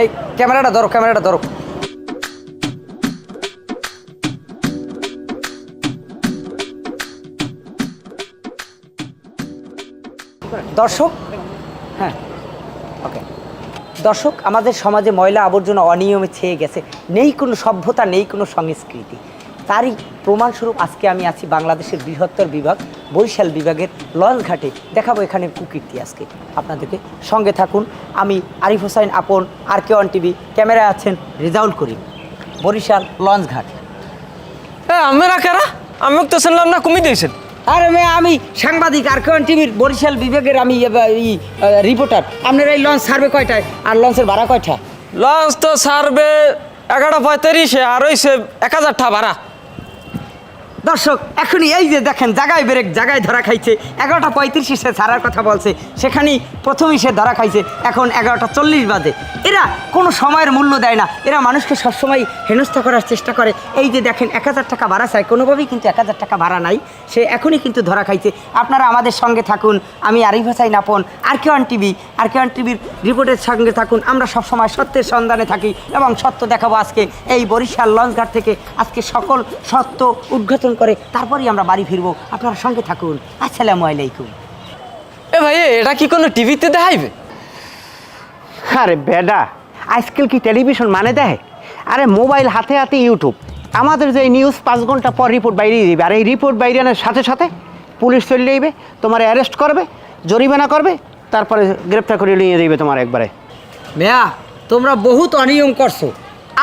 এই ক্যামেরাটা ধরো, ক্যামেরাটা ধরো। দর্শক, হ্যাঁ ওকে। দর্শক, আমাদের সমাজে ময়লা আবর্জনা অনিয়মে ছেয়ে গেছে, নেই কোনো সভ্যতা, নেই কোনো সংস্কৃতি। তারই প্রমাণস্বরূপ আজকে আমি আছি বাংলাদেশের বৃহত্তর বিভাগ বরিশাল বিভাগের লঞ্চঘাটে। দেখাবো এখানে কুকীর্তি আজকে আপনাদেরকে। সঙ্গে থাকুন, আমি আরিফ হোসাইন আপন, RK1 টিভি, ক্যামেরায় আছেন রেজাউল করিম, বরিশাল লঞ্চঘাট। আমরা কারা? আমি তো শুনলাম না কমিয়ে দিয়েছেন। আরে মেয়ে, আমি সাংবাদিক, RK1 টিভির বরিশাল বিভাগের আমি রিপোর্টার। আপনার এই লঞ্চ ছাড়বে কয়টায় আর লঞ্চের ভাড়া কয়টা? লঞ্চ তো ছাড়বে 11:35 আর হইছে 1000 টাকা ভাড়া। দর্শক, এখনই এই যে দেখেন জায়গায় ব্রেক, জায়গায় ধরা খাইছে। 11:35 সে ছাড়ার কথা বলছে, সেখানেই প্রথমেই সে ধরা খাইছে। এখন 11:40 বাজে। এরা কোনো সময়ের মূল্য দেয় না, এরা মানুষকে সবসময় হেনস্থা করার চেষ্টা করে। এই যে দেখেন 1000 টাকা ভাড়া চায়, কোনোভাবেই কিন্তু 1000 টাকা ভাড়া নাই, সে এখনই কিন্তু ধরা খাইছে। আপনারা আমাদের সঙ্গে থাকুন, আমি আরিফ হোসাইন আপন, RK1 টিভি, RK1 টিভির রিপোর্টের সঙ্গে থাকুন। আমরা সবসময় সত্যের সন্ধানে থাকি এবং সত্য দেখাবো আজকে এই বরিশাল লঞ্চঘাট থেকে। আজকে সকল সত্য উদ্ঘাটন করে তারপরেই আমরা বাড়ি ফিরবো। আপনারা সঙ্গে থাকুন। আসসালামু আলাইকুম। এ ভাই, এটা কি কোনো টিভিতে দেখাইবে? আরে বেডা, আজকাল কি টেলিভিশন মানে দেয়? আরে মোবাইল হাতে হাতে ইউটিউব। আমাদের যে নিউজ 5 ঘন্টা পর রিপোর্ট বাইরে দিবে, আর এই রিপোর্ট বাইরানোর সাথে সাথে পুলিশ চলে যাইবে, তোমার অ্যারেস্ট করবে, জরিমানা করবে, তারপরে গ্রেপ্তার করে নিয়ে যাইবে তোমার একবারে। মেয়া, তোমরা বহুত অনিয়ম করছো,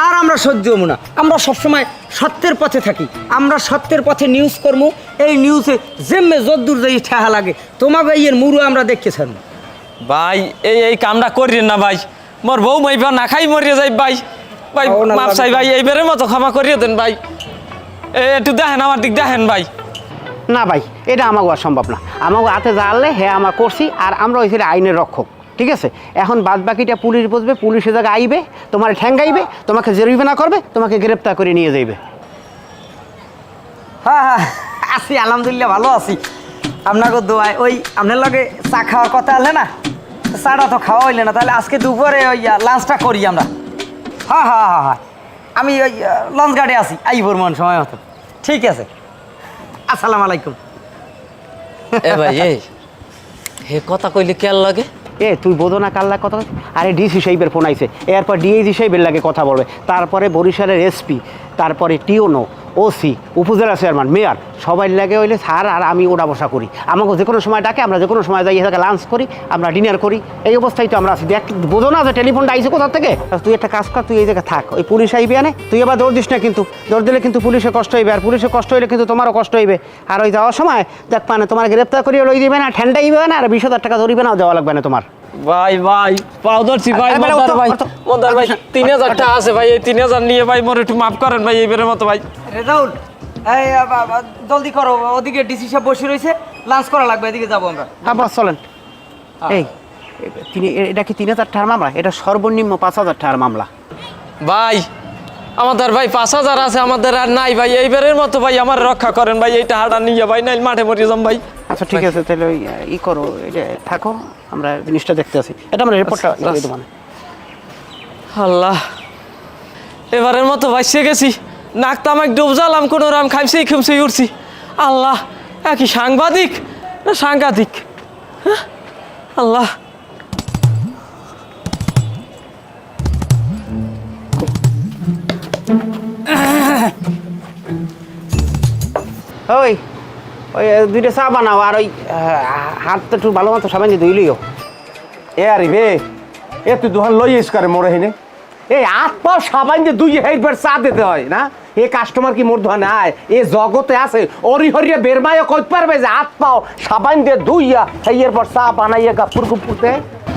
আর আমরা সহ্য হবো না। আমরা সবসময় সত্যের পথে থাকি, আমরা সত্যের পথে নিউজ করবো। এই নিউজে জেমে যদ্দূর যাই ঠেহা লাগে, তোমাকে ইয়ের মুরু আমরা দেখতেছেন ভাই। এই কামটা করিয়েন না ভাই, মোর বউ মাইবা না খাই মরিয়ে যাই ভাই। ভাই মাপ চাই ভাই, এইবারের মতো ক্ষমা করিয়ে দেন ভাই। একটু দেখেন, আমার দিক দেখেন ভাই। না ভাই, এটা আমাকে আর সম্ভব না। আমাকে হাতে জানলে হ্যাঁ আমরা করছি, আর আমরা হয়েছিল আইনের রক্ষক, ঠিক আছে? এখন বাদ বাকিটা পুলিশ বুঝবে, পুলিশের জায়গায় আইবে, তোমার ঠ্যাঙ্গাইবে, তোমাকে জরিমানা করবে, তোমাকে গ্রেপ্তার করে নিয়ে যাইবে। হ্যাঁ হ্যাঁ, আছি আলহামদুলিল্লাহ, ভালো আছি আপনাকে দোয়ায়। ওই আপনার লগে চা খাওয়ার কথা হলে না, চাটা তো খাওয়া হইলে না, তাহলে আজকে দুপুরে ওই লাঞ্চটা করি আমরা। হ্যাঁ হ্যাঁ হ্যাঁ হ্যাঁ, আমি ওই লঞ্চ গার্ডে আছি, আইবর মন সময় মতো। ঠিক আছে, আসসালামু আলাইকুম। এ ভাই, হে কথা কইলে কেল লাগে? তুই বোঝো না কাল্লা কথা? আরে ডিসি সাহেবের ফোন আইছে, এরপর ডিএজি সাহেবের লাগে কথা বলবে, তারপরে বরিশালের SP, তারপরে টিওনো, OC, উপজেলা চেয়ারম্যান, মেয়র, সবাই লাগে হইলে স্যার আর আমি ওটা বসা করি। আমাকে যে কোনো সময় ডাকে, আমরা যে কোনো সময় যাই, এখানে লাঞ্চ করি, আমরা ডিনার করি। এই অবস্থায় তো আমরা আছি। দেখ, বোঝো না যে টেলিফোনটা আইছে কোথা থেকে? তুই একটা কাজ কর, তুই এই জায়গায় থাক, ওই পুলিশ আইবে আনে, তুই এবার দৌড় দিস না কিন্তু। দৌড় দিলে কিন্তু পুলিশের কষ্ট হইবে, আর পুলিশের কষ্ট হইলে কিন্তু তোমারও কষ্ট হইবে। আর ওই যাওয়ার সময় দেখ মানে তোমার গ্রেপ্তার করিয়ে লই দিবে না, ঠান্ডাইবে না, আর 20,000 টাকা জরিমানাও দেওয়া লাগবে না তোমার। ভাই ভাই পাও ধরছি ভাই, মন্দার ভাই, মন্দার ভাই 3000 টাকা আছে ভাই, এই 3000 নিয়ে ভাই মোর একটু মাফ করেন ভাই এইবারের মতো ভাই। রেজাউল, এই জলদি করো, ওদিকে ডিসি সাহেব বসে রয়েছে, লাঞ্চ করা লাগবে, এদিকে যাবো আমরা। হ্যাঁ বস, চলেন। এই এটা কি 3000 টাকার মামলা? এটা সর্বনিম্ন 5000 টাকার মামলা ভাই। আমাদের ভাই 5000 আছে, আমাদের আর নাই ভাই। এইবারের মতো ভাই আমার রক্ষা করেন ভাই, এই টাকাটা নিয়ে ভাই, নাইলে মাঠে মরে যাম ভাই। আচ্ছা ঠিক আছে, তাহলে ওই করো, এটা থাকো, আমরা জিনিসটা দেখতে আসি। এটা আমরা রিপোর্টটা মানে আল্লাহ, এবারের মতো ভাইসে গেছি। নাকটা আমাকে ডুব জ্বালাম, কোনো রাম খাইছেই খুমছেই উঠছি। আল্লাহ, কি সাংবাদিক না সাংঘাতিক! আল্লাহ, ওই ওই 2টা চা বানাও, আর ওই হাতটা একটু ভালো মতো সাবান দিয়ে ধুইলিও। আরে বে, তুই দোকান লই এস করে মোরে হেনে। এই হাত পা সাবান দিয়ে দুই একবার চা দিতে হয় না? এ কাস্টমার কি মোর দোকানে আয়? এ জগতে আছে অরি হরিয়া বেরমাইয়া কই পারবে যে হাত পাও সাবান দিয়ে ধুইয়া এর পর চা বানাইয়া গাপুর গুপুরতে?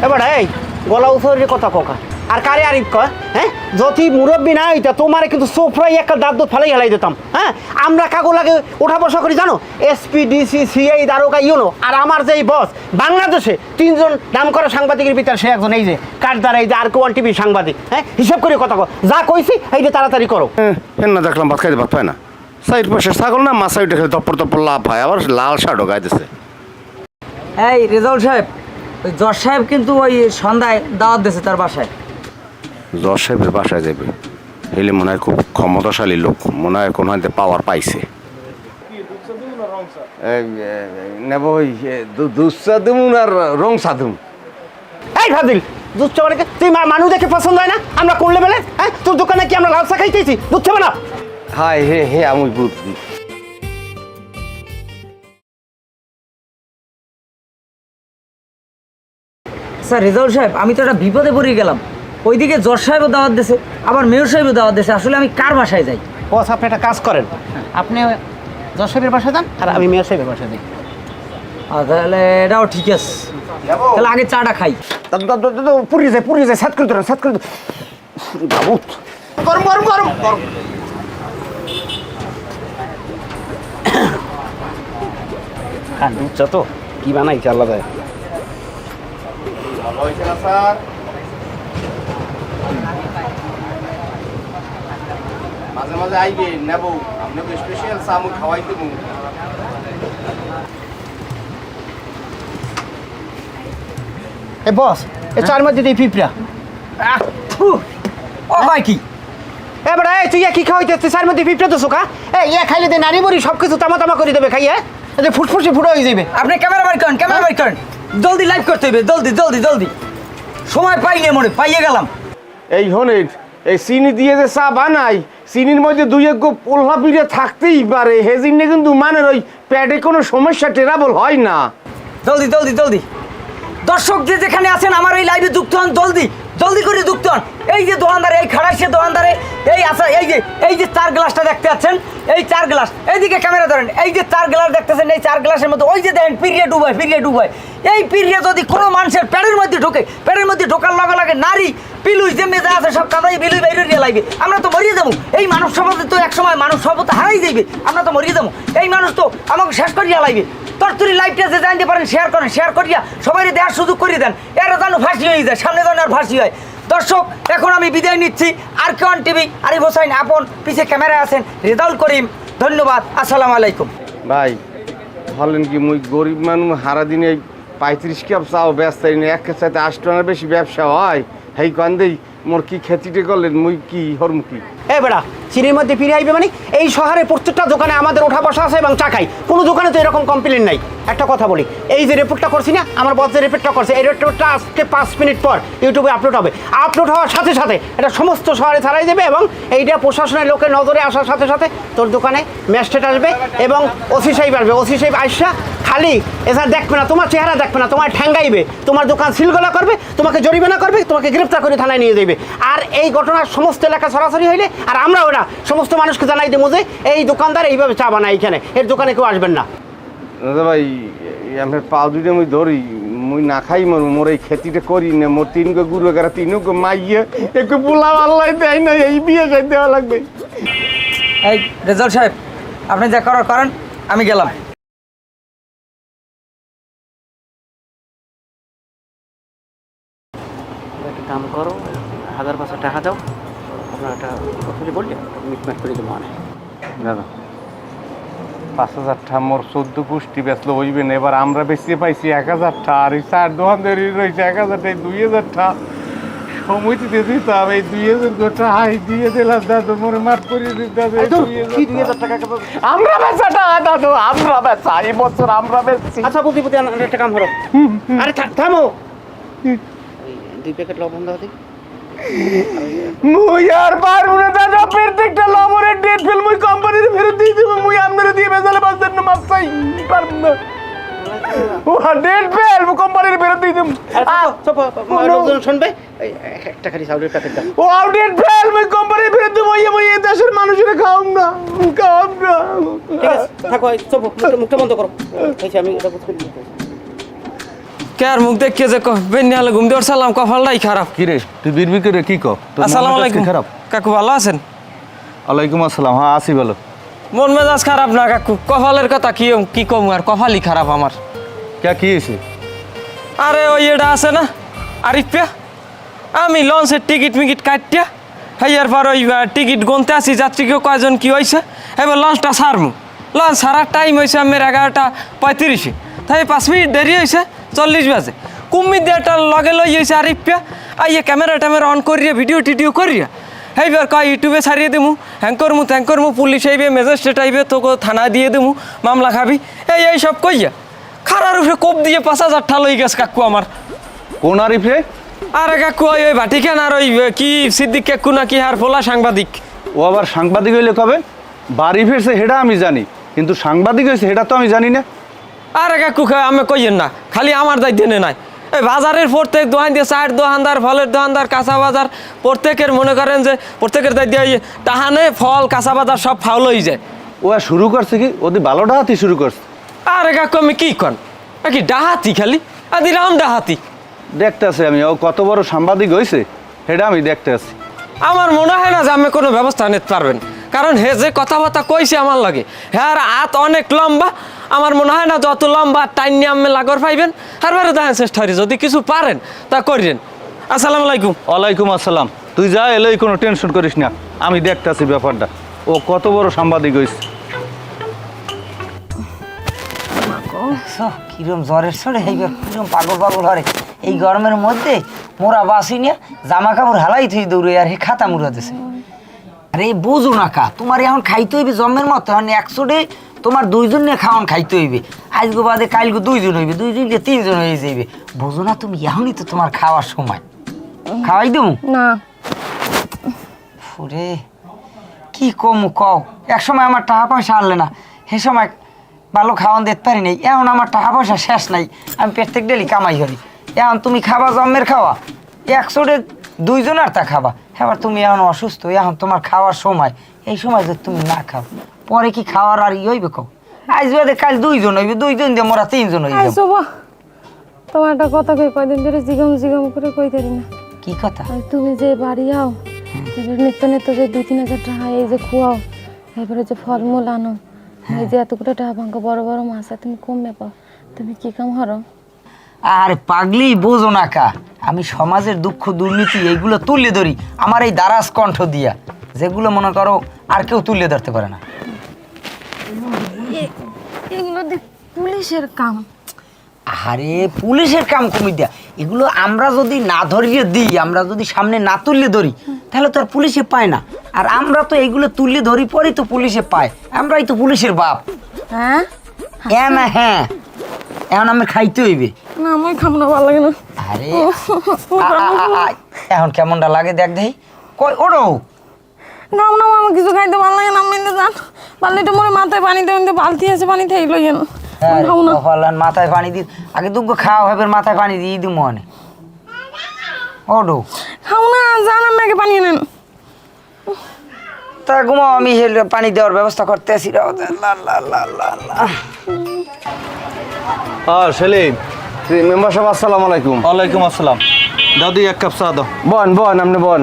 এবার এই গলা উচরে কথা কোকা আর কারে আরিফ কয়? হ্যাঁ, যদি মুরব্বী না হইতা তোমারে কিন্তু সোফরাই একটা দাঁত দুধ ফেলাই হেলাই দিতাম। হ্যাঁ, আমরা কাগো লাগে ওঠা বসা করি জানো, SP, DC, CI, দারোগা, ইউনো। আর আমার যে বস বাংলাদেশে 3 জন নাম করা সাংবাদিকের ভিতরে সে একজন, এই যে কাঠদার, এই যে RK1 টিভি সাংবাদিক। হ্যাঁ, হিসাব করে কথা কো, যা কইছি এইটা তাড়াতাড়ি করো। না দেখলাম ভাত খাইতে ভাত পায় না, সাইড পাশে ছাগল না মাছা উঠে খেলে তপ্পর তপ্পর লাভ হয়, আবার লাল শার্টও গাইতেছে। এই রেজাউল সাহেব, ওই জজ সাহেব কিন্তু ওই সন্ধ্যায় দাওয়াত দিয়েছে তার বাসায়। জজ সাহেবের বাসায় যাবে হেলে মনে হয় খুব ক্ষমতাশালী লোক, মনে হয় কোনো হাতে পাওয়ার পাইছে। নেব ওই দুধ সাদুম আর রং সাদুম। এই ফাজিল, দুধ চা বানাকে তুই মানুষ দেখে পছন্দ হয় না? আমরা করলে বেলে হ্যাঁ, তোর দোকানে কি আমরা লাল চা খাইতেছি? দুধ চা বানা। হায় হে হে, আমি বুঝছি। স্যার রেজাউল সাহেব, আমি তো একটা বিপদে পড়ে গেলাম। ওইদিকে জজ সাহেবও দাওয়াত দিয়েছে, আবার মেয়র সাহেবও দাওয়াত দিয়েছে। আসলে আমি কার বাসায় যাই? বস, আপনি একটা কাজ করেন, আপনি জজ সাহেবের বাসায় যান আর আমি মেয়র সাহেবের বাসায় যাই। তাহলে এটাও ঠিক আছে। তাহলে আগে চাটা খাই। পুড়িয়ে যায় সাত করে ধরেন, সাত করে বাবু গরম গরম গরম গরম। হ্যাঁ, দুধ চা তো কি বানাইছে আলাদা। মাঝে মাঝে আইবে নেব, আপনাকে স্পেশাল চা আমি খাওয়াই দেবো। এ বস, এ চার মধ্যে দিই পিঁপড়া। ও হয় কি? এবার এই তুই কি খাওয়াইতে চার মধ্যে পিঁপড়া তো শোকা? ইয়ে খাইলে দে নারী বড়ি সব কিছু তামা তামা করে দেবে খাইয়ে, ফুটফুসি ফুটো হয়ে যাবে। আপনি ক্যামেরা বার করেন, ক্যামেরা বার করেন। জলদি লাইভ করতে হবে, জলদি জলদি জলদি। সময় পাইলে মনে পাইয়ে গেলাম। এই হনের এই চিনি দিয়ে যে চা বানাই, চিনির মধ্যে দুই এক পোল্লা পিঠে থাকতেই পারে, হেজিনে কিন্তু মানে ওই পেটে কোনো সমস্যা টেরাবল হয় না। জলদি জলদি জলদি। দর্শক যে যেখানে আছেন আমার এই লাইভে যুক্ত হন, জলদি জলদি করে যুক্ত হন। এই যে দোকানদারে, এই খাড়াইছে দোকানদারে, এই আচ্ছা এই যে চার গ্লাসটা দেখতে পাচ্ছেন, এই চার গ্লাস, এইদিকে ক্যামেরা ধরেন। এই যে চার গ্লাস দেখতেছেন, এই চার গ্লাসের মধ্যে ওই যে দেখেন পিরিয়ড ডুবায়। এই পিরিয়ড যদি কোনো মানুষের পেটের মধ্যে ঢোকে, পেটের মধ্যে ঢোকার লগে লগে নারী পিলুই যে মেজা আছে সব কাদাই বিলুই বাইরে দিয়ে লাগবে। আমরা তো মরিয়ে যাবো। এই মানব সমাজে তো এক সময় মানব সভ্যতা হারাই যাইবে। আমরা তো মরিয়ে যাবো। এই মানুষ তো আমাকে শেষ করিয়া লাগবে। তরতুরি লাইভটা যে জানতে পারেন শেয়ার করেন, শেয়ার করিয়া সবাই দেওয়ার সুযোগ করিয়ে দেন। এরা যেন ফাঁসি হয়ে যায়, সামনে যেন আর ফাঁসি হয়। দর্শক, এখন আমি বিদায় নিচ্ছি। আর কেওয়ান টিভি, আরিফ হোসাইন আপন, পিছে ক্যামেরায় আছেন রেজাউল করিম। ধন্যবাদ, আসসালামু আলাইকুম। ভাই বলেন কি, মুই গরিব মানুষ, হারা দিনে 35 কাপ চাও ব্যস্ত এক সাথে 8 টাকার বেশি ব্যবসা হয়। হেই কান্দেই মোর কি খেতিটে করলেন, মুই কি হরমুখী। এ বেড়া, চিনির মধ্যে ফিরে আইবে মানে? এই শহরে প্রত্যেকটা দোকানে আমাদের ওঠা বসা আছে এবং চা খাই, কোনো দোকানে তো এরকম কমপ্লেন নাই। একটা কথা বলি, এই যে রিপোর্টটা করছি না, আমার বস যে রিপোর্টটা করছে, এই রিপোর্টটা আজকে 5 মিনিট পর ইউটিউবে আপলোড হবে। আপলোড হওয়ার সাথে সাথে এটা সমস্ত শহরে ছাড়াই দেবে এবং এইটা প্রশাসনের লোকের নজরে আসার সাথে সাথে তোর দোকানে ম্যাজিস্ট্রেট আসবে এবং ওসি সাহেব আসবে। ওসি সাহেব আসা খালি এছাড়া দেখবে না, তোমার চেহারা দেখবে না, তোমার ঠ্যাঙ্গাইবে, তোমার দোকান সিলগলা করবে, তোমাকে জরিমানা করবে, তোমাকে গ্রেপ্তার করে থানায় নিয়ে যাবে। আর এই ঘটনার সমস্ত এলাকা সরাসরি হইলে আর আমরা ওরা সমস্ত মানুষকে জানাই দেবো যে এই দোকানদার এইভাবে চা বানায়, এইখানে এর দোকানে কেউ আসবেন না। দাদা ভাই, আমার পা দুইটা মুই ধরি, মুই না খাই মর, মোর এই খেতিটা করি না। মোর 3 গো গুরু গারা 3 গো মাইয়া একটু পোলাও আল্লাহ দেয় না, এই বিয়ে করে দেওয়া লাগবে। এই রেজাউল সাহেব, আপনি যা করার করেন, আমি গেলাম। একটা কাম করো, 1000-500 টাকা দাও, আপনার একটা বললে মিটমাট করে দেবো। মানে দাদা 5000 টাকা মোর 14 গোষ্ঠী বেচলো হইবে না। এবার আমরা বেশি পাইছি 1000 টাকা, আর এই 4 দোকান ধরে রয়েছে 1000 টাকা, 2000 টাকা সময় দিতে দিতাম। এই 2000 টাকা হাই দিয়ে দিলাম দাদু, মোর মাফ করে দিতে দাদু। কি 2000 টাকা? আমরা বেচা টাকা দাদু, আমরা বেচা এই বছর আমরা বেচছি। আচ্ছা বুদ্ধি একটা কাম করো, আরে থামো, 2 প্যাকেট লবণ দাও দিই। মুই আর পারবো না দাদা, প্রত্যেকটা লবণের ডেট ফেল মুই কোম্পানিতে ফেরত দিয়ে দেবো। মুই আপনারা দিয়ে বেচালে বাঁচতেন না, মাছ চাই পারবো না। ও ডেট ফেল মুই কোম্পানিতে ফেরত দিয়ে দেবো। লোকজন শুনবে, একটা খালি চাউলের প্যাকেট দাও। ও ডেট ফেল মুই কোম্পানিতে ফেরত দেবো। মুই এই দেশের মানুষের খাওয়াম না, খাওয়াম না। ঠিক আছে থাকো, চোপ মুখটা বন্ধ করো। আমি এটা বুঝতে পারছি। কে আর মুখ দেখে যে বেন্নি হলে ঘুম দিয়ে সালাম, কপালটাই খারাপ। কি রে, তুই বিড়বি করে কি কর? আসসালামু আলাইকুম খারাপ। কাকু, ভালো আছেন? ওয়ালাইকুম আসসালাম। হ্যাঁ আসি, বলো। মন মেজাজ খারাপ না কাকু, কপালের কথা কি কম আর, কপালই খারাপ আমার। কে কি হয়েছে? আরে ওই এটা আছে না আরিফিয়া, আমি লঞ্চের টিকিট মিকিট কাটিয়া হাইয়ার পর ওই টিকিট গুনতে আসি, যাত্রীকে কয়জন কি হয়েছে। এবার লঞ্চটা ছাড়মু, লঞ্চ ছাড়ার টাইম হয়েছে আমার 11:35। তাই 5 মিনিট দেরি হয়েছে, 40 বাজে। কুম্মির দিয়ে একটা লগে লই হয়েছে আরিফিয়া, আইয়ে ক্যামেরা ট্যামেরা অন করিয়া ভিডিও টিডিও করিয়া এইবার কয় ইউটিউবে ছাড়িয়ে দেবো হ্যাং করমু পুলিশ আইবে ম্যাজিস্ট্রেট আইবে তোকে থানা দিয়ে দেবো মামলা খাবি এই সব কইয়া খারার উপরে কোপ দিয়ে 5,000 টা লই গেছে কাকু আমার। কোন আরিফ রে? আরে কাকু ওই ভাটিখান আর ওই কি সিদ্দিক কাকু নাকি হার পোলা সাংবাদিক। ও আবার সাংবাদিক হইলে কবে? বাড়ি ফিরছে সেটা আমি জানি, কিন্তু সাংবাদিক হয়েছে সেটা তো আমি জানি না। আরে কাকু আমি কইয়েন না, খালি আমার দায়িত্ব নাই। এই বাজারের প্রত্যেক দোকান দিয়ে চার দোকানদার, ফলের দোকানদার, কাঁচা বাজার প্রত্যেকের মনে করেন যে প্রত্যেকের দায়িত্ব তাহানে ফল কাঁচা বাজার সব ফাউল হয়ে যায়। ও আর শুরু করছে কি? ওদের ভালো ডাহাতি শুরু করছে। আরে কাকু আমি কি কন কি ডাহাতি খালি দিলাম ডাহাতি দেখতে আছি আমি, ও কত বড় সাংবাদিক হয়েছে সেটা আমি দেখতে আছি। আমার মনে হয় না যে আমি কোনো ব্যবস্থা নিতে পারবেন, কারণ হে যে কথাবার্তা কইছে আমার লাগে হ্যাঁ হাত অনেক লম্বা। আমার মনে হয় না যত লম্বা টাইম নিয়ে আমি লাগর পাইবেন। আর বারে দেখেন চেষ্টা করি যদি কিছু পারেন তা করিলেন। আসসালামু আলাইকুম। ওয়ালাইকুম আসসালাম। তুই যা এলেই কোনো টেনশন করিস না, আমি দেখতে আছি ব্যাপারটা। ও কত বড় সাংবাদিক হয়েছে। কিরম জ্বরের সরে এইবার কিরম পাগল হরে এই গরমের মধ্যে মোরা বাসি নিয়ে জামা কাপড় হালাই থই দৌড়ে আর হে খাতা মুড়া দিছে। আরে বোঝো না কা তোমার এখন খাইতে হইবে জন্মের মতো, এখন 100 তোমার 2 জন নিয়ে খাওয়ান খাইতে হইবে। আজকে বাদে কালকে 2 জন হইবে, 2 জন 3 জন হয়ে যাইবে। বোঝো না তুমি এখনই তো তোমার খাওয়ার সময়। খাওয়াই দেবো না ফুরে কি কমু কও, এক সময় আমার টাকা পয়সা আনলে না, সে সময় ভালো খাওয়ান দিতে পারি নাই। এখন আমার টাকা পয়সা শেষ নাই, আমি প্রত্যেক ডেলি কামাই করি। এখন তুমি খাবা জন্মের খাওয়া 100 2 জন আর তা খাবা। এবার তুমি এখন অসুস্থ, এখন তোমার খাওয়ার সময়, এই সময় যদি তুমি না খাও পরে কি খাওয়ার আর হইবে কও? আজ বাদে কাল 2 জন হইবে, 2 জন দিয়ে মোরা 3 জন হইবে। আইসো বা তোমার একটা কথা কই কয়দিন ধরে জিগম করে কই দেরি না। কি কথা? আর তুমি যে বাড়ি আও এবার নিত্য যে 2-3 হাজার টাকা এই যে খুয়াও, এবারে যে ফলমূল আনো, এই যে এতগুলো টাকা ভাঙ্গা বড় মাছ আর তুমি কমে পাও, তুমি কি কাম হারো? আর পাগলি বোঝো না কা, আমি সমাজের দুঃখ দুর্নীতি এইগুলো তুলে ধরি আমার এই দারাজ কণ্ঠ দিয়া, যেগুলো মনে করো আর কেউ তুলে ধরতে পারে না। এগুলো পুলিশের কাম। আরে পুলিশের কাম কমি দিয়া, এগুলো আমরা যদি না ধরিয়ে দিই, আমরা যদি সামনে না তুললে ধরি তাহলে তো আর পুলিশে পায় না। আর আমরা তো এইগুলো তুললে ধরি পরেই তো পুলিশে পায়, আমরাই তো পুলিশের বাপ। হ্যাঁ না হ্যাঁ এখন আমি খাইতে হইবে। না আমার খাবো না, ভালো লাগে না। আরে এখন কেমনটা লাগে দেখ দেখি কই ওড়ো নাও না আমার কিছু খাইতে ভালো লাগে না। আমি জান বালতিটা মরে মাথায় পানি দেবেন, বালতি আছে পানি থেকে লইয়েন খাও না। মাথায় পানি দি আগে দুগ্গো খাওয়া হবে, মাথায় পানি দিয়ে দিব মনে ওডো খাও না, জান আমি আগে পানি এনেন। তা ঘুমাও, আমি পানি দেওয়ার ব্যবস্থা করতে আসি। সেলিম। মেম্বার সাহেব আসসালামু আলাইকুম। ওয়ালাইকুম আসসালাম। দাদি এক কাপ চা দাও। বন আপনি বন।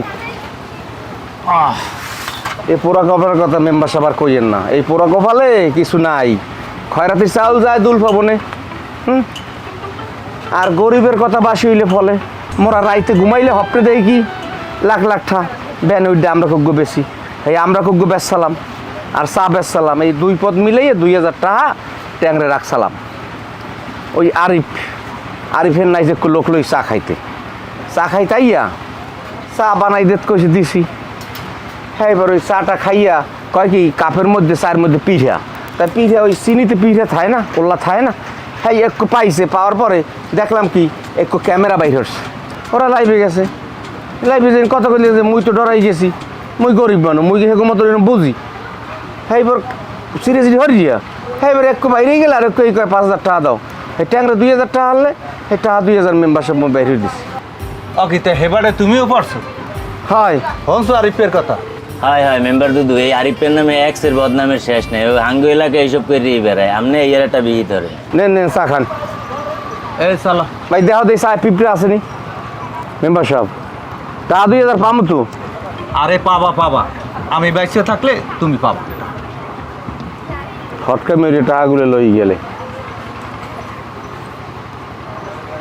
এই পোড়া কপালের কথা মেম্বার সাহেব আর কইয়েন না, এই পোড়া কপালে কিছু নাই। খয়রাতি চাউল যায় দুল পাবনে, আর গরিবের কথা বাসি হইলে ফলে। মোরা রাইতে ঘুমাইলে হপনে দেয় কি লাখ ঠা ব্যান উঠে আমরা খুব বেশি, এই আমরা খুব বেচসালাম আর চা বেচসালাম, এই 2 পদ মিলাইয়ে 2000 টাকা ট্যাংরে রাখসালাম। ওই আরিফের নাই যে লোক লই চা খাইতে আইয়া চা বানাই দেত কইছে দিছি। হ্যাঁ এবার ওই চাটা খাইয়া কয় কি কাপের মধ্যে চায়ের মধ্যে পিঠা, তাই পিঠা ওই চিনিতে পিঠা থায় না, কোল্লা থায় না। হ্যাঁ একটু পাইছে, পাওয়ার পরে দেখলাম কি একটু ক্যামেরা বাইর হচ্ছে, ওরা লাইভে গেছে। লাইভে যে কত কইলে যে মুই তো ডরাই গেছি, মুই গরিব মানুষ, মুই সেরকম মতো বুঝি। হ্যাঁ এবার সিরিয়াসলি হরিয়া, হ্যাঁ এবার একটু বাইরে গেলে আর একটু এই কয় 5000 টাকা দাও। এই ট্যাংরা 2000 টাকা আনলে এই টাকা 2000 মেম্বারশিপ বাইর হয়ে দিছি। অকিতে হেবারে তুমিও পারছো? হয় হনছো আরিফের কথা? হাই হাই মেম্বার দুদু, এই আরিফের নামে এক্সের বদনামের শেষ নেই। ওই হাঙ্গু এলাকায় এইসব করেই বেড়ায়, আপনি এই একটা বিহি ধরে নেন চা খান। এই চালা ভাই দেখাও দেই চা পিঁপড়ে আসেনি মেম্বার সাহেব, টাকা 2000 পাবো তো? আরে পাবা, আমি বাইসে থাকলে তুমি পাবা। ফটকা মেরে টাকাগুলো লই গেলে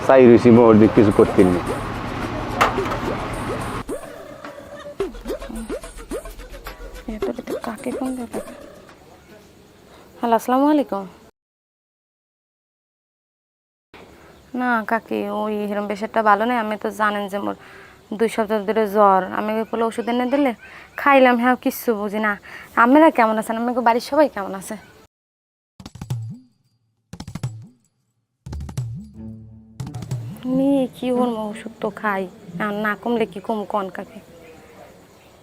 চাই রয়েছি মোর দিক কিছু করতে নেই। কাকে কোন ব্যাপার? হ্যালো আসসালামু আলাইকুম। না কাকি ওই এরকম বেশটা ভালো নেই, আমি তো জানেন যে মোর 2 সপ্তাহ ধরে জ্বর, আমি বলে ওষুধ এনে দিলে খাইলাম, হ্যাঁ কিচ্ছু বুঝি না। আপনারা কেমন আছেন? আমাকে বাড়ির সবাই কেমন আছে? কি করবো, ওষুধ তো খাই, না কমলে কি কম কন কাকে?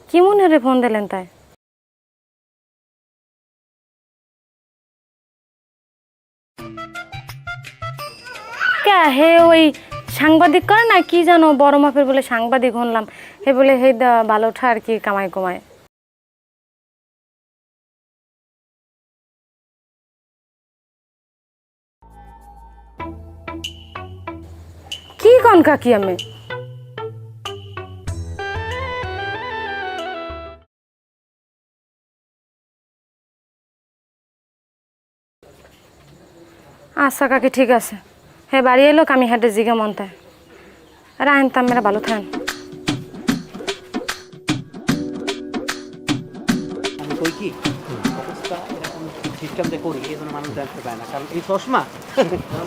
কি মনে রে ফোন দিলেন তাই? কে হে ওই সাংবাদিক করে না কি জানো, বড় মাপের বলে সাংবাদিক হনলাম, হে বলে হে ভালো ওঠা আর কি কামাই কমায়। কি কন কাকি আমি? আচ্ছা কাকি ঠিক আছে, হ্যাঁ বাড়ি এলো আমি হাটে জিগে মনতে আর আনতাম, মেরা ভালো থাকেন। আমি কই কি অবস্থা এরকম সিস্টেম যে করি এই জন্য মানুষ জানতে পারে না, কারণ এই চশমা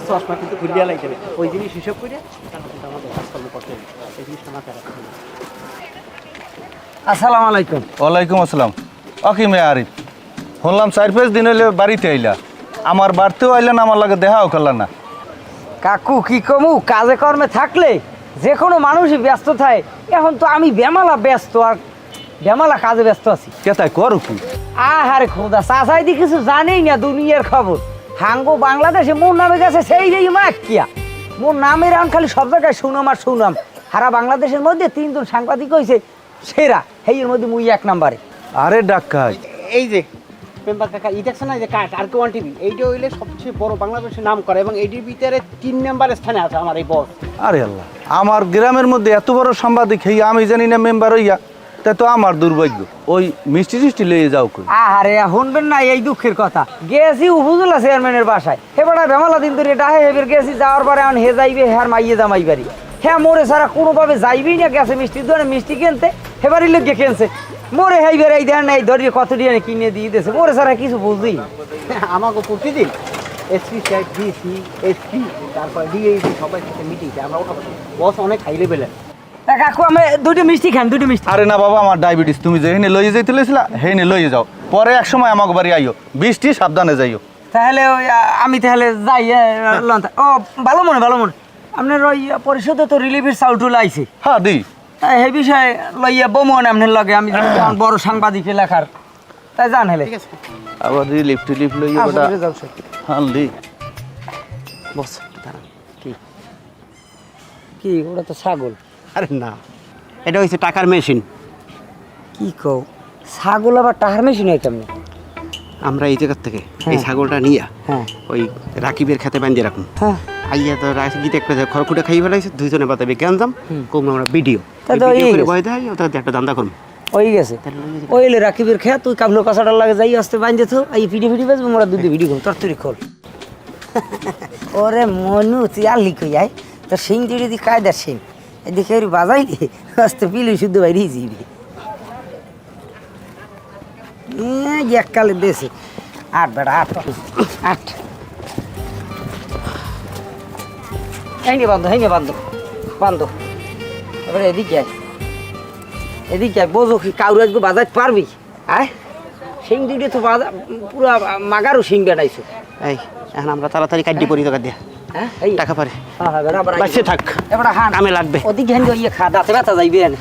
চশমা কিন্তু খুলিয়া লাগবে ওই জিনিস হিসাব করে তারপর কিন্তু আমাদের কাজকর্ম করতে হবে, এই জিনিসটা মাথায় রাখতে হবে। আসসালামু আলাইকুম। ওয়ালাইকুম আসসালাম। অকি মে আরিফ, শুনলাম 4-5 দিন হইলে বাড়িতে আইলা, আমার বাড়িতেও আইলা না, আমার লাগে দেখাও করলা না। কাকু কি কমু, কাজে কর্মে থাকলে যে কোনো মানুষই ব্যস্ত থাকে। এখন তো আমি বেমালা ব্যস্ত, আর বেমালা কাজে ব্যস্ত আছি। কেতাই করো কি? আহারে খোদা, চাচাইদি কিছু জানেই না দুনিয়ার খবর। হাঙ্গো বাংলাদেশে মোর নামে গেছে সেই রে মা কিয়া, মোর নামের এখন খালি সব জায়গায় সুনাম আর সুনাম। সারা বাংলাদেশের মধ্যে 3 জন সাংবাদিক হয়েছে সেরা, এর মধ্যে মুই 1 নম্বরে। আরে ডাক্কাই, এই যে মেম্বার কাকা ই দেখছে না, যে কাট আর কে ওয়ান টিভি, এইটা হইলে সবচেয়ে বড় বাংলাদেশের নাম করে এবং এইটির ভিতরে 3 নম্বর স্থানে আছে আমার এই বস। আরে আল্লাহ, আমার গ্রামের মধ্যে এত বড় সাংবাদিক হইয়া আমি জানি না মেম্বার হইয়া, তাই তো আমার দুর্ভাগ্য। ওই মিষ্টি টিষ্টি লইয়ে যাও কই? আহারে শুনবেন না এই দুঃখের কথা, গেছি উপজেলা চেয়ারম্যানের বাসায়, হেবাটা বেমালা দিন ধরে ডাহে হেবের গেছি, যাওয়ার পরে এখন হে যাইবে হ্যাঁ মাইয়ে জামাই বাড়ি, হ্যাঁ মোরে সারা কোনোভাবে যাইবেই না, গেছে মিষ্টির দোকানে মিষ্টি কিনতে, হেবারই লোক কিনছে মোরে হেইবার এই দেন এই ধরিয়ে কত দিয়ে কিনে দিয়ে দিয়েছে, মোরে সারা কিছু বুঝি। আমাকে প্রতিদিন এসপি স্যার, ডিসি, এসপি, তারপর ডিএসি সবাই সাথে মিটিং, আমরা ওটা বস অনেক হাই লেভেলের। কাকু আমি 2টা মিষ্টি খান, 2টা মিষ্টি। আরে না বাবা, আমার ডায়াবেটিস, তুমি যেখানে লইয়ে যাইতে লইছিলা হেনে লইয়ে যাও, পরে এক সময় আমাকে বাড়ি আইও, বৃষ্টি সাবধানে যাইও। তাহলে ওই আমি তাহলে যাই। ও ভালো মনে ভালো মনে, আপনার ওই পরিষদে তো রিলিফের চাউল আইছে, হ্যাঁ দি, সেই বিষয়ে লইয়া বমন আপনার লগে আমি বড় সাংবাদিক এলাকার, তাই জান হেলে আবার রিলিফ টিলিফ লইয়ে ওটা হ্যাঁ দি। বস দাঁড়ান, কি কি ওটা তো ছাগল। আরে না, এটা হচ্ছে টাকার মেশিন। কি কও, ছাগল আবার টাকার মেশিন হয় কেমনে? আমরা এই জায়গার থেকে এই হ্যাঁ। ছাগলটা নিয়ে হ্যাঁ ওই রাকিবের খেতে বাঁধিয়ে রাখুন। হ্যাঁ আইয়া তো গীতে একটা খড়কুটে খাই ফেলাইছে, 2 জনে বাতাবে জ্ঞানজাম কম আমরা ভিডিও তা তো এই গেছে। ভয় দেয় ওটা একটা দান্দা করুন। ওই গেছে ওইলে রাকিবের খেয়া, তুই কাবলো কাঁচাটার লাগে যাই আসতে বাঁধতে থো, এই ভিডিও ভিডিও বেসবো, মোরা দুধে ভিডিও করবো, তরতরি খোল। ওরে মনু তুই আর লিখো যাই তো সিং যদি কায়দার সিং এদিকে ওর বাজাইলে আসতে পিলি শুদ্ধ বাইরেই যাবি। এককালে দেশে 8 বেড়া 8 হেঙ্গে বান্ধ এবারে এদিকে আয়, এদিকে আয়, বোঝো কি কাউরে আজকে বাজাইতে পারবি? আয় সিং দুইটা তো বাজা পুরা মাগারও সিং বেড়াইছো। এই এখন আমরা তাড়াতাড়ি কাটি করি টাকা দিয়ে, হ্যাঁ এই টাকা পারে হ্যাঁ হ্যাঁ বেড়া বেড়া বাঁচে থাক, এবারে হান কামে লাগবে। ওদিকে হেন ইয়ে খা, দাঁতে ব্যথা যাইবে এনে।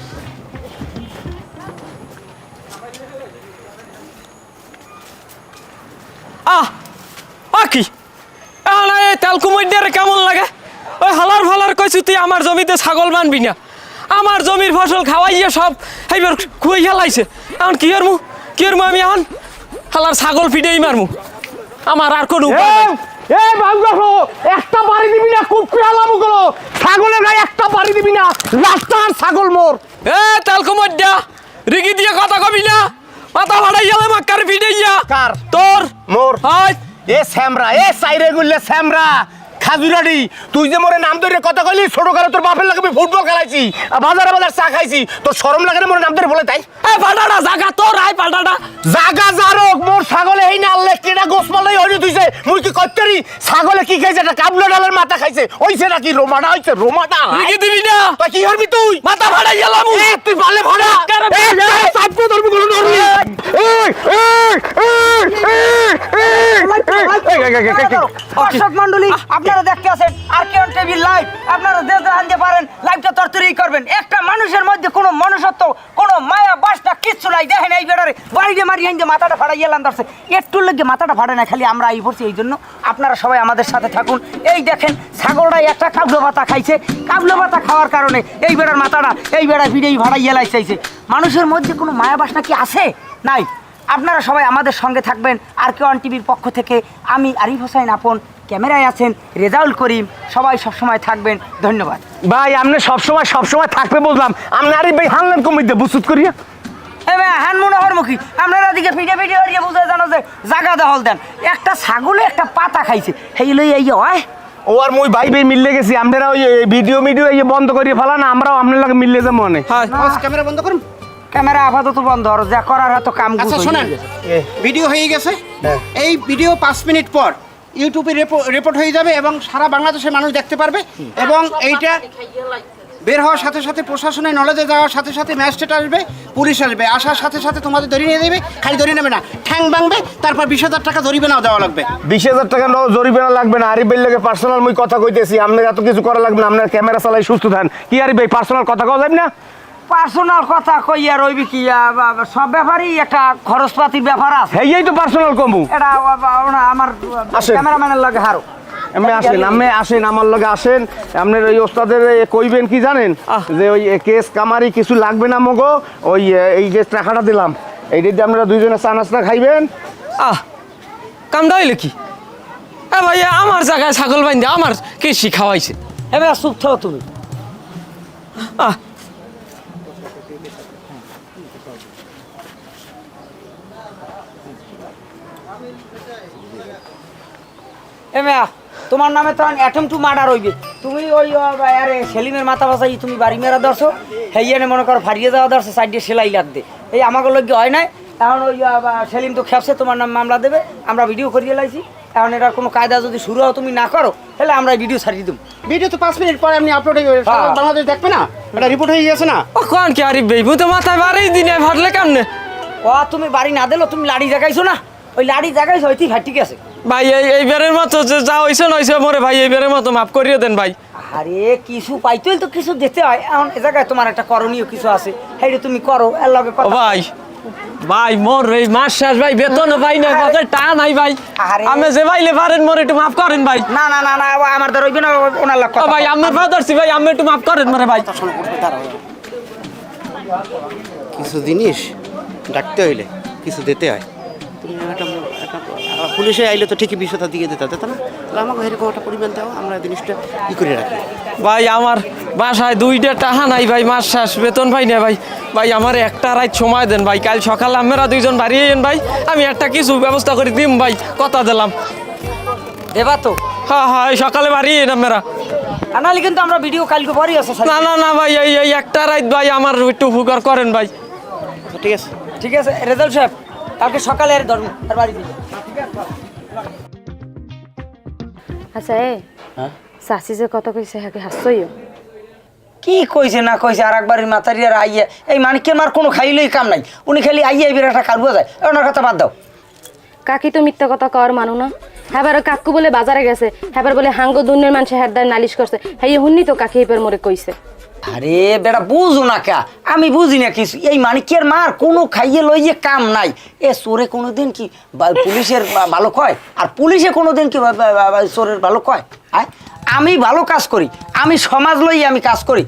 কি এখন এই তেল কুমড় কেমন লাগে? ওই হালার ফালার কইছি তুই আমার জমিতে ছাগল মানবি না, আমার জমির ফসল খাওয়াইয়ে সব এইবার খুঁয়ে খেলাইছে, এখন কি করমু আমি? এখন হালার ছাগল ফিডেই মারমু, আমার আর কোনো উপায় নাই। এই বাঙ্গাসো, একটা বাড়ি দিবি না, খুব পেলাম গুলো ছাগলের গায়ে একটা বাড়ি দিবি না, রাস্তার ছাগল মোর। এ তেল কুমড় রিগি দিয়ে কথা কবি না, মাথা ভাড়াই গেলে মাক্কার ফিডেইয়া। কার? তোর মোর। হয় এ স্যামরা, এ সাইরে গুললে স্যামরা, খাজুরাডি তুই যে মোরে নাম ধরে কথা কইলি ছোট কালে তোর বাপের লাগে আমি ফুটবল খেলাইছি আর বাজারে বাজার চা খাইছি তোর শরম লাগে না মোরে নাম ধরে বলে তাই এই পাল্টাটা জাগা তোর আই পাল্টাটা জাগা জারক মোর ছাগলে এই না আল্লাহ কেডা গোসমালাই হইনি তুইছে মুই কি কইতেরি ছাগলে কি খাইছে এটা কাবলা ডালের মাথা খাইছে ওইছে নাকি রোমাটা হইছে রোমাটা লিখে দিবি না তুই কি করবি তুই মাথা ফাড়াই গেলাম এ তুই পারলে ভাড়া সাবকো ধরবি কোন ধরবি দর্শক মন্ডলী আপনারা দেখতে আছেন আর কে টিভি লাইভ আপনারা যে জানতে পারেন লাইভটা তরতরি করবেন একটা মানুষের মধ্যে কোনো মনুষ্যত্ব কোনো মায়া বাসনা কিচ্ছু নাই দেখেন এই বেড়ারে বাড়িতে মারি হাইতে মাথাটা ফাড়াই গেলাম ধরছে একটু লেগে মাথাটা ফাড়ে না খালি আমরা এই পড়ছি এই জন্য আপনারা সবাই আমাদের সাথে থাকুন এই দেখেন ছাগলটাই একটা কাবলো পাতা খাইছে কাবলো পাতা খাওয়ার কারণে এই বেড়ার মাথাটা এই বেড়া ভিড়েই ভাড়াই গেলাই চাইছে মানুষের মধ্যে কোনো মায়া বাসনা কি আছে নাই আপনারা সবাই আমাদের সঙ্গে থাকবেন আর কে ওয়ান টিভির পক্ষ থেকে আমি আরিফ হোসেন আপন ক্যামেরায় আছেন রেজাউল করিম সবাই সবসময় থাকবেন ধন্যবাদ ভাই আপনি সবসময় থাকবে বললাম আপনি আরে ভাই হানলেন কমিতে বুসুত করিয়া হ্যান মনে হরমুখী আপনারা দিকে ফিটে ফিটে হরিয়ে বুঝে জানো যে জাগা দখল দেন একটা ছাগলে একটা পাতা খাইছে সেই লই এই হয় ও আর মুই ভাই ভাই মিললে গেছি আপনারা ওই ভিডিও এই বন্ধ করিয়ে ফেলা না আমরাও আপনার লাগে মিললে যাবো মনে হ্যাঁ ক্যামেরা বন্ধ করুন। ক্যামেরা আপাতত বন্ধ হর যা করার হয়তো কাম আচ্ছা শোনেন, ভিডিও হয়ে গেছে, এই ভিডিও 5 মিনিট পর ইউটিউবে রিপোর্ট হয়ে যাবে এবং সারা বাংলাদেশের মানুষ দেখতে পারবে এবং এইটা বের হওয়ার সাথে সাথে প্রশাসনের নলেজে যাওয়ার সাথে সাথে ম্যাজিস্ট্রেট আসবে, পুলিশ আসবে, আসার সাথে সাথে তোমাদের ধরে নিয়ে দেবে, খালি ধরে নেবে না, ঠ্যাং ভাঙবে, তারপর 20,000 টাকা জরিমানাও দেওয়া লাগবে। 20,000 টাকা জরিমানা লাগবে না। আরিফ ভাইয়ের লাগে পার্সোনাল মুই কথা কইতেছি, আপনার এত কিছু করা লাগবে না, আপনার ক্যামেরা চালাই সুস্থ থাকেন। কি আরিফ ভাই পার্সোনাল কথা কওয়া যাবে না? পার্সোনাল কথা কইয়া রইবি কি সব ব্যাপারই একটা খরচপাতির ব্যাপার আছে এই তো পার্সোনাল কমু। এটা আমার আসেন। ক্যামেরাম্যানের লাগে হারো আপনি আসেন আমার লগে আসেন। আপনার ওই ওস্তাদের কইবেন কি জানেন, যে ওই কেস কামারি কিছু লাগবে না মগো, ওই এই যে টাকাটা দিলাম এইটা দিয়ে আপনারা দুইজনে চা নাস্তা খাইবেন। কামটা হইলে কি ভাই আমার জায়গায় ছাগল বাইন্দে আমার কৃষি খাওয়াইছে এবার চুপ থাও তুমি এমা তোমার নামে তো অ্যাটেম টু মার্ডার হইবে। তুমি ওই আরে সেলিমের মাথা বাসাই তুমি বাড়ি মেরা ধরছো, হেইয়ানে মনে করো ফারিয়ে যাওয়া ধরছো, সাইডে সেলাই লাগবে। এই আমাকে লোক হয় নাই, এখন ওই সেলিম তো খেপছে, তোমার নাম মামলা দেবে, আমরা ভিডিও করিয়ে লাইছি। এখন এটার কোনো কায়দা যদি শুরু হয় তুমি না করো, তাহলে আমরা ভিডিও ছাড়িয়ে দেবো। ভিডিও তো 5 মিনিট পরে আপনি আপলোড হয়ে যাবে, বাংলাদেশ দেখবে না, এটা রিপোর্ট হয়ে গেছে না। ও কোন কি আরিফ ভাই তো মাথায় বাড়ি দিনে ফাটলে কেমনে? ও তুমি বাড়ি না দিলো, তুমি লাড়ি জাগাইছো না, ওই লাড়ি জাগাইছো হইতেই ভাই, ঠিক আছে ভাই এইবারের মতো যা হয়েছে নয়ছে মোরে ভাই, এইবারের মতো মাফ করিয়ে দেন ভাই। আরে কিছু পাইতে তো কিছু দিতে হয়, এখন এ জায়গায় তোমার একটা করণীয় কিছু আছে, সেইটা তুমি করো। এর লগে ও ভাই ভাই মোর এই মাস শেষ ভাই, বেতন ভাই না, কত টা নাই ভাই, আরে। আমি যে ভাইলে পারেন মোরে একটু মাফ করেন ভাই। না না না না আমার দ্বারা হইবে না, ওনার লাগ ও ভাই আমার ফাদারছি ভাই, আমি একটু মাফ করেন মোরে ভাই। কিছু জিনিস ডাকতে হইলে কিছু দিতে হয়। তুমি পুলিশে আইলে তো ঠিকই 20,000 দিয়ে দিতে হতো না, তাহলে আমাকে এরকম একটা পরিমাণ দাও, আমরা জিনিসটা ই করে রাখি। ভাই আমার বাসায় 2টা টাকা নাই ভাই, মাস শেষ বেতন ভাই না ভাই, ভাই আমার একটা রাত সময় দেন ভাই, কাল সকালে আমরা দুইজন বাড়িয়ে এন ভাই, আমি একটা কিছু ব্যবস্থা করে দিম ভাই, কথা দিলাম। দেবা তো? হ্যাঁ হ্যাঁ সকালে বাড়িয়ে এন আমরা। নাহলে কিন্তু আমরা ভিডিও কালকে পরই আছে। না না না ভাই এই একটা রাত ভাই আমার একটু উপকার করেন ভাই। ঠিক আছে ঠিক আছে রেজাল্ট সাহেব, কালকে সকালে আর ধর্ম আর বাড়ি দিই। আচ্ছা চাষি যে কত কইছে হ্যাঁ হাসছইও কি কইছে না কইছে, আর একবারের মাতারি আর আইয়া এই মানিকের মার কোনো খাইলেই কাম নাই, উনি খালি আইয়া এবার একটা কালবো যায়, ওনার কথা বাদ দাও। কাকি তো মিথ্যা কথা কর মানু না, হ্যাঁ কাকু বলে বাজারে গেছে, হ্যাঁ বলে হাঙ্গো দুনিয়ার মানুষে হ্যাঁ নালিশ করছে, হ্যাঁ হুন্নি তো কাকি এবার মরে কইছে। আরে বেটা বুঝো না কা, আমি বুঝি না কিছু, এই মানিকের মার কোনো খাইয়ে লইয়ে কাম নাই। এ চোরে কোনোদিন কি পুলিশের ভালো কয়, আর পুলিশে কোনোদিন কি চোরের ভালো কয়? আমি ভালো কাজ করি, আমি সমাজ লই আমি কাজ করি,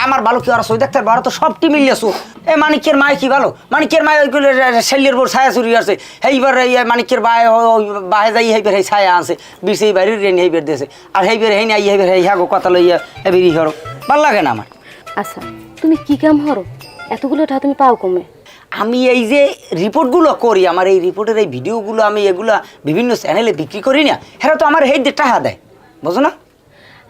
আমার ভালো কি আর সই ডাক্তার ভালো তো সব টিম মিলিয়েছো। এ মানিকের মায় কি ভালো, মানিকের মায় ওইগুলো শেলির বোর ছায়া চুরি আছে, এইবার এই মানিকের বাহে যাই হেইবার এই ছায়া আছে, বিষ এই বাইরের রেন হেইবার দিয়েছে, আর হেইবার হেই নাই হেইবার হেই হ্যাগো কথা লইয়া হেবিরি হরো, ভাল লাগে না আমার। আচ্ছা তুমি কি কাম হরো, এতগুলো টাকা তুমি পাও কমে? আমি এই যে রিপোর্টগুলো করি, আমার এই রিপোর্টের এই ভিডিওগুলো আমি এগুলা বিভিন্ন চ্যানেলে বিক্রি করি না, হ্যাঁ তো আমার হেই টাকা দেয়, বুঝো না?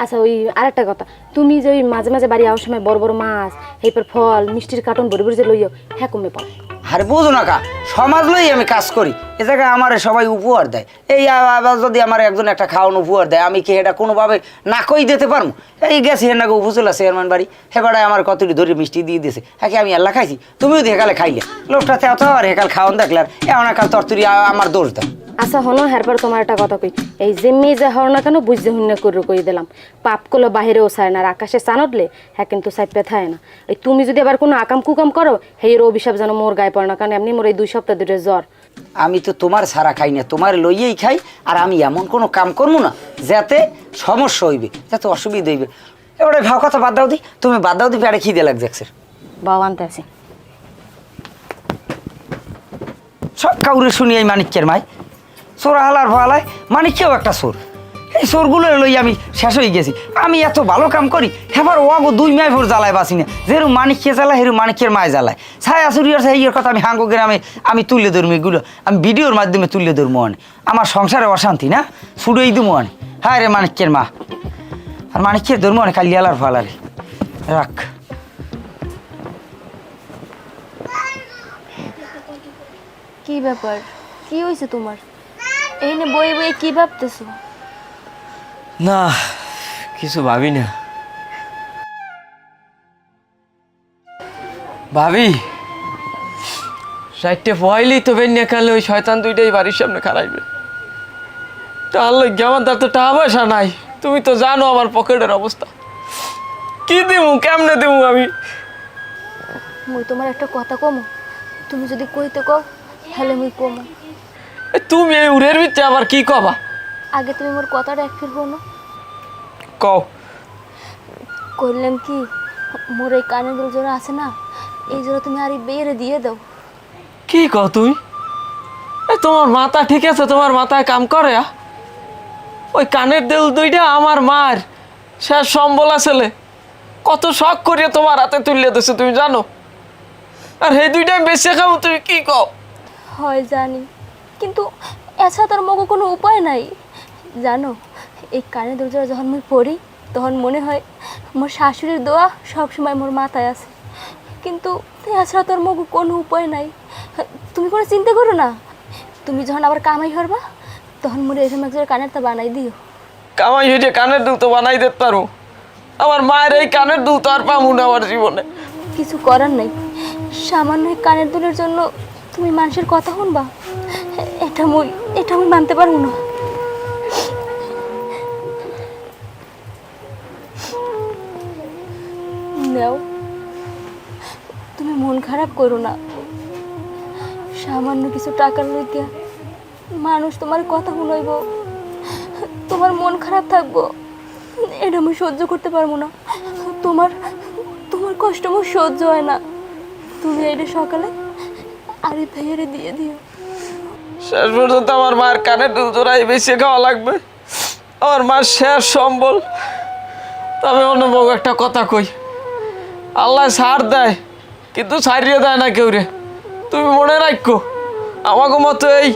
আচ্ছা ওই আরেকটা কথা, তুমি যে ওই মাঝে মাঝে বাড়ি আসার সময় বড় বড় মাছ এরপর ফল মিষ্টির কার্টন ভরে ভরে যে লইও হ্যাঁ কমে পাও। আরে বোঝো না কা, সমাজ লই আমি কাজ করি, এ জায়গায় আমার সবাই উপহার দেয়। এই আবার যদি আমার একজন একটা খাওয়ানো উপহার দেয়, আমি কি এটা কোনোভাবে না কই দিতে পারবো? এই গেছি হেনাকে উপজেলা চেয়ারম্যান বাড়ি, হেবাড়ায় আমার কতটি ধরে মিষ্টি দিয়ে দিয়েছে, হ্যাঁ আমি আল্লাহ খাইছি, তুমিও হেকালে খাইলে, লোকটাতে অত আর হেকাল খাওয়ান দেখলে আর এমন একাল তরতুরি আমার দোষ দেয়। আচ্ছা হনো হ্যারপর তোমার একটা কথা কই, এই যে মেয়ে যা হও না কেন বুঝতে হুন্য করে কই দিলাম, পাপ করলে বাহিরেও চায় না আর আকাশে চানটলে হ্যাঁ কিন্তু চাইপে থায় না। এই তুমি যদি আবার কোনো আকাম কুকাম করো হেয়ের অভিশাপ যেন মোর গায়ে পড়ে না, কারণ এমনি মোর এই 2 সপ্তাহ ধরে জ্বর। আমি তো তোমার ছাড়া খাই না, তোমার লইয়েই খাই, আর আমি এমন কোনো কাম করবো না যাতে সমস্যা হইবে, যাতে অসুবিধা হইবে। এবারে ভাও কথা বাদ দাও দি, তুমি বাদ দাও দি, পেটে খিদে লাগছে। বাবা আনতে আসি সব কাউরে শুনি এই মানিক্যের মাই চোর হালার ভালায়, মানিক্যেও একটা চোর। এই চোরগুলো লই আমি শেষ হয়ে গেছি। আমি এত ভালো কাম করি, এবার ওগো 2 মাই ভোর জ্বালায় বাসি না, যেরু মানিক্যে জ্বালায় হেরু মানিক্যের মায় জ্বালায়। ছায়া চুরিয়ার ছাইয়ের কথা আমি হাঙ্গো গ্রামে আমি তুলে ধরবো, এগুলো আমি ভিডিওর মাধ্যমে তুলে ধরবো অনেক। আমার সংসারে অশান্তি না ছুড়েই দেবো অনেক। হ্যাঁ রে মানিক্যের মা, আর মানিক্যের ধর্ম অনেক কালি আলার ফালারে রাখ। কি ব্যাপার, কি হয়েছে তোমার? এই নে বই বই কি ভাবতেছো? না কিছু ভাবি না। ভাবি 60টে পয়লেই তো বেন্যা কালে ওই শয়তান দুইটাই বাড়ির সামনে খারাইবে। তাহলে আমার তার তো টাকা পয়সা নাই, তুমি তো জানো আমার পকেটের অবস্থা, কি দিমু কেমনে দিমু আমি? মুই তোমার একটা কথা কমো, তুমি যদি কইতে কও তাহলে মুই কমো। তুমি এই উড়ের ভিতরে আবার কি কবা? আগে তুমি মোর কথাটা এক ফিরবো না। কও। করলাম কি, মোর এই কানের দুল জোড়া আছে না, এই জোড়া তুমি আর বেরে দিয়ে দাও। কি কও তুমি? তোমার মাথা ঠিক আছে? তোমার মাথায় কাম করে? ওই কানের দুল দুইটা আমার মার শেষ সম্বল আসলে, কত শখ করিয়া তোমার হাতে তুলিয়ে দিচ্ছে তুমি জানো? আর এই দুইটা বেশি খাবো, তুমি কি কও? হয় জানি, কিন্তু এছাড়া তার মগো কোনো উপায় নাই জানো। এই কানের দুল জোড়া যখন মুই পড়ি তখন মনে হয় মোর শাশুড়ির দোয়া সবসময় মোর মাথায় আছে, কিন্তু এছাড়া তোর মগো কোনো উপায় নাই। তুমি কোনো চিন্তা করো না, তুমি যখন আবার কামাই করবা তখন মোর এরকম একজোড়া কানের তা বানাই দিও। কামাই হয়েছে কানের দুল তো বানাই দিতে পারো, আমার মায়ের এই কানের দুল তো আর পাবো না আমার জীবনে। কিছু করার নাই, সামান্য এই কানের দুলের জন্য তুমি মানুষের কথা শুনবা? এটা আমি মানতে পারবো না। নাও, তুমি মন খারাপ করো না, সামান্য কিছু টাকার লইতে মানুষ তোমার কথা শুনাইব, তোমার মন খারাপ থাকবো, এটা আমি সহ্য করতে পারবো না। তোমার কষ্ট আমার সহ্য হয় না। তুমি এটা সকালে আরিফ ভাইয়ারে দিয়ে দিও। শেষ পর্যন্ত আমার মায়ের কানের দুল জোড়াই বেশি খাওয়া লাগবে, আমার মার শেষ সম্বল। তবে অনুভব একটা কথা কই, আল্লাহ ছাড় দেয় কিন্তু ছাড়িয়ে দেয় না কেউ রে। তুমি মনে রাখো, আমাকে মতো এই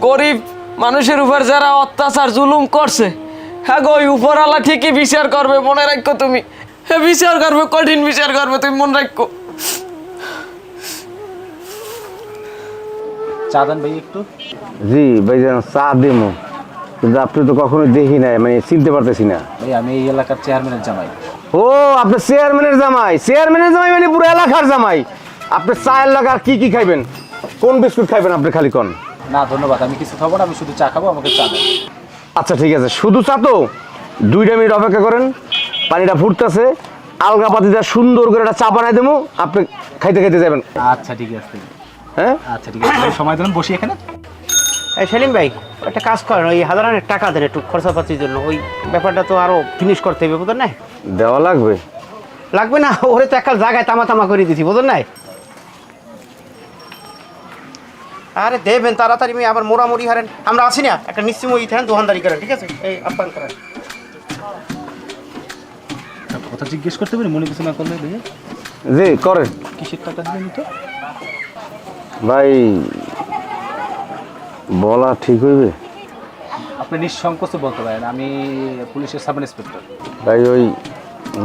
গরিব মানুষের উপর যারা অত্যাচার জুলুম করছে, হ্যাঁ গো ওই উপরওয়ালা ঠিকই বিচার করবে, মনে রাখো তুমি। হ্যাঁ বিচার করবে, কঠিন বিচার করবে, তুমি মনে রাখো। চা দেন ভাই একটু। জি ভাইজান চা দেবো, কিন্তু আপনি তো কখনোই দেখি নাই, মানে চিনতে পারতেছি না। ভাই আমি এই এলাকার চেয়ারম্যানের জামাই। ও আপনি চেয়ারম্যানের জামাই? চেয়ারম্যানের জামাই মানে পুরো এলাকার জামাই। আপনি চা এলাকার কি খাইবেন? কোন বিস্কুট খাইবেন আপনি খালি কোন? না ধন্যবাদ, আমি কিছু খাবো না, আমি শুধু চা খাবো, আমাকে চা দেন। আচ্ছা ঠিক আছে, শুধু চা তো? 2 মিনিট অপেক্ষা করেন, পানিটা ফুটতেছে, আলগা পাতিটা সুন্দর করে একটা চা বানাই দেবো, আপনি খাইতে খাইতে যাবেন। আচ্ছা ঠিক আছে, হ্যাঁ আচ্ছা ঠিক আছে, সময় দিলেন, বসি এখানে। এই সেলিম ভাই একটা কাজ করেন, ওই 1000 টাকা দেন একটু খরচাপাতির জন্য, ওই ব্যাপারটা তো আরো ফিনিশ করতে হবে, বুঝলেন না? দেওয়া লাগবে? লাগবে না, ওরে তো একটা জায়গায় তামা করে দিছি, বুঝলেন না? আরে দেবেন তাড়াতাড়ি, মেয়ে আবার মোড়ামুড়ি হারেন, আমরা আছি না, একটা নিশ্চিমই থাকেন, দোকানদারি করেন, ঠিক আছে? এই আপ্যায়ন করেন। কথা জিজ্ঞেস করতে পারি মনে কিছু না করলে? ভাইয়া জি করেন। কিসের টাকা দিলেন তো? ভাই বলা ঠিক হইবে? আপনি আপনি নিঃসংকোচে বলতে পারেন, আমি পুলিশের সাব ইন্সপেক্টর। ভাই ওই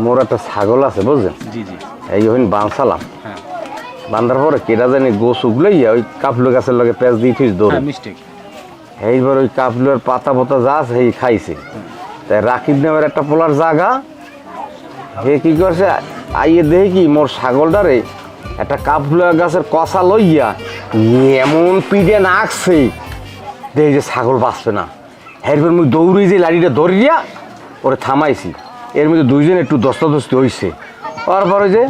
মোর একটা ছাগল আছে বুঝছেন, জি জি। এই ওই বাঁধসালাম, হ্যাঁ বান্ধার পরে কেটা জানি গোস উগলাইয়া ওই কাপলু গাছের লগে পেঁচ দিয়ে থুইস দৌড়, হ্যাঁ মিস্টেক। এইবার ওই কাপলুর পাতা পাতা যা আছে সেই খাইছে। তাই রাকিব নামের একটা পোলার জায়গা, হে কি করছে আইয়ে দেখে কি মোর ছাগলটারে একটা কাপলুয়া গাছের কষা লইয়া এমন পিঠে নাকছে, দেখি যে ছাগল বাঁচবে না। এরপর মুই দৌড়ি যে লাড়িটা ধরিয়া ওরে থামাইছি, এর মধ্যে দুইজন একটু দস্তাদস্তি হইছে। তারপরে যে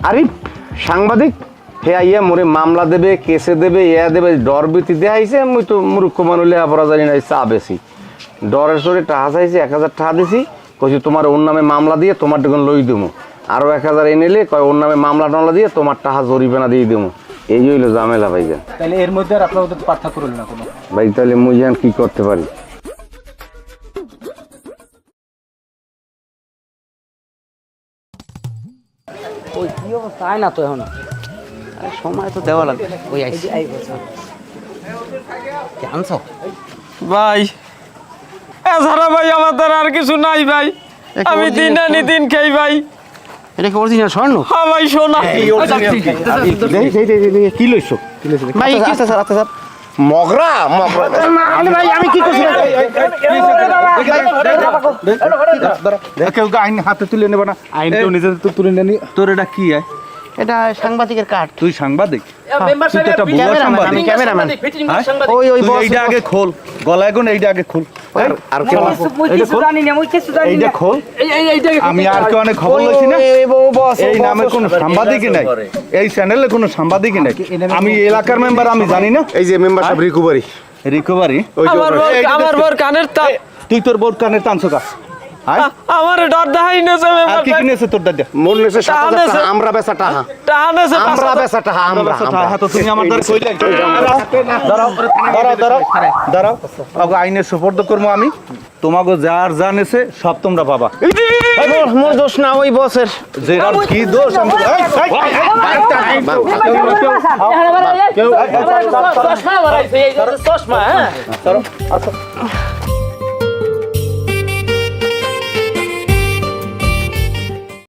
আরে সাংবাদিক হে আইয়া মোরে মামলা দেবে, কেসে দেবে, ইয়া দেবে, ডর ভীতি দেখাইছে। মুই তো মূর্খ মানুষ লেখাপড়া জানি না, চা বেশি ডরের সরে টাকা চাইছি, 1000 টাকা দিছি, কইছি তোমার ওর নামে মামলা দিয়ে তোমার ডেকন লই দেবো, আরও 1000 এনেলে কয় ওর নামে মামলা টামলা দিয়ে তোমার টাকা জরিমানা দিয়ে দেবো। এই হইলো ঝামেলা ভাইজান। তাহলে এর মধ্যে আর আপনার ওদের পার্থক্য রইল না কোনো? ভাই তাহলে মুই জান কি করতে পারি? ওই কি অবস্থা, আয় না তো এখন। আরে সময় তো দেওয়া লাগবে। ওই আইসি আনছো ভাই এছাড়া ভাই আমাদের আর কিছু নাই ভাই, আমি দিন আনি দিন খাই ভাই। এটা কি অরিজিনাল স্বর্ণ? হ্যাঁ ভাই শোনা কি লইছো? ভাই কি স্যার? আচ্ছা স্যার মগরা মগরা ভাই আমি কি করছি? কেউ আইন হাতে তুলে নেবে না, আইন কেউ নিজেদের তো তুলে নেনি। তোর এটা কি? এটা সাংবাদিকের কার্ড। তুই সাংবাদিক? তুই তো একটা ভুয়া ক্যামেরাম্যান, আমি সাংবাদিক। ক্যামেরাম্যান। ওই ওই তুই boss- এইটা আগে খোল, গলায় কোন এইটা আগে খোল। আর কেউ কিছু জানি না, কিছু জানি এইটা না। খোল। আমি আর কেউ অনেক খবর লইছি না, এই নামে কোনো সাংবাদিকই নাই, এই চ্যানেলে কোনো সাংবাদিকই নাই। আমি এলাকার মেম্বার, আমি জানি না। এই যে মেম্বার সাহেব রিকভারি রিকভারি? আমার বোর কানের তার, তুই তোর বোর্ড কানের টানছো কা? আমার ডর দেখাই নেছে আর কি কিনেছে তোর দাদা? মন নেছে 7000 টাকা, আমরা বেচা টাকা, টানেছে আমরা বেচা টাকা, আমরা হ্যাঁ তো তুমি আমার দ্বারা কইলে দাঁড়াও, আগে আইনের সুপর্দ করবো আমি। তোমাকে যার যা নেছে সব তোমরা পাবা। মোর দোষ না, ওই বসের। যে আর কি দোষ আমি চশমা, হ্যাঁ